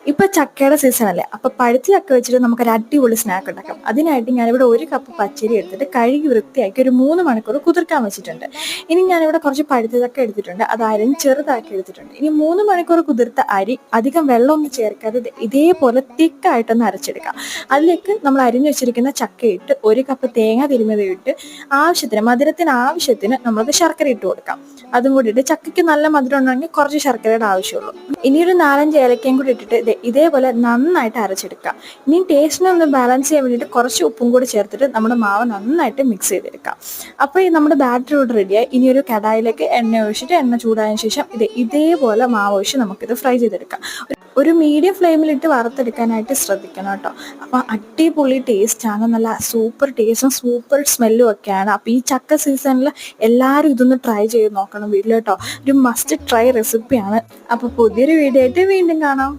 ഇപ്പൊ ചക്കയുടെ സീസൺ അല്ലേ, അപ്പൊ പഴുത്ത ചക്ക വെച്ചിട്ട് നമുക്കൊരു അടിപൊളി സ്നാക്ക് ഉണ്ടാക്കാം. അതിനായിട്ട് ഞാനിവിടെ 1 കപ്പ് പച്ചരി എടുത്തിട്ട് കഴുകി വൃത്തിയാക്കി ഒരു 3 മണിക്കൂർ കുതിർക്കാൻ വെച്ചിട്ടുണ്ട്. ഇനി ഞാനിവിടെ കുറച്ച് പഴുത്ത ചക്ക എടുത്തിട്ടുണ്ട്, അത് അരിഞ്ഞ് ചെറുതാക്കി എടുത്തിട്ടുണ്ട്. ഇനി 3 മണിക്കൂർ കുതിർത്ത അരി അധികം വെള്ളമൊന്നും ചേർക്കാതെ ഇതേപോലെ തിക്കായിട്ടൊന്ന് അരച്ചെടുക്കാം. അതിലേക്ക് നമ്മൾ അരിഞ്ഞു വെച്ചിരിക്കുന്ന ചക്ക ഇട്ട് 1 കപ്പ് തേങ്ങ തിരുമ്മതി ഇട്ട് ആവശ്യത്തിന് മധുരത്തിന് ആവശ്യത്തിന് നമ്മൾക്ക് ശർക്കര ഇട്ട് കൊടുക്കാം. അതും കൂടി ഇട്ട്, ചക്കയ്ക്ക് നല്ല മധുരം ഉണ്ടെങ്കിൽ കുറച്ച് ശർക്കരയുടെ ആവശ്യമുള്ളൂ. ഇനി ഒരു 4-5 ഏലക്കയും കൂടി ഇട്ടിട്ട് ഇതേപോലെ നന്നായിട്ട് അരച്ചെടുക്കാം. ഇനി ടേസ്റ്റിനെ ഒന്ന് ബാലൻസ് ചെയ്യാൻ വേണ്ടിയിട്ട് കുറച്ച് ഉപ്പും കൂടി ചേർത്തിട്ട് നമ്മുടെ മാവ് നന്നായിട്ട് മിക്സ് ചെയ്തെടുക്കാം. അപ്പോൾ ഈ നമ്മുടെ ബാറ്റർ ഇവിടെ റെഡിയായി. ഇനി ഒരു കടായിലേക്ക് എണ്ണ ഒഴിച്ചിട്ട് എണ്ണ ചൂടായതിനു ശേഷം ഇതേപോലെ മാവ് ഒഴിച്ച് നമുക്കിത് ഫ്രൈ ചെയ്തെടുക്കാം. ഒരു മീഡിയം ഫ്ലെയിമിലിട്ട് വറുത്തെടുക്കാനായിട്ട് ശ്രദ്ധിക്കണം കേട്ടോ. അപ്പോൾ അടിപൊളി ടേസ്റ്റാണ്, നല്ല സൂപ്പർ ടേസ്റ്റും സൂപ്പർ സ്മെല്ലും ഒക്കെയാണ്. അപ്പോൾ ഈ ചക്ക സീസണിൽ എല്ലാവരും ഇതൊന്ന് ട്രൈ ചെയ്ത് നോക്കണം വീട്ടിൽ കേട്ടോ. ഒരു മസ്റ്റ് ട്രൈ റെസിപ്പിയാണ്. അപ്പോൾ പുതിയൊരു വീഡിയോ ആയിട്ട് വീണ്ടും കാണാം.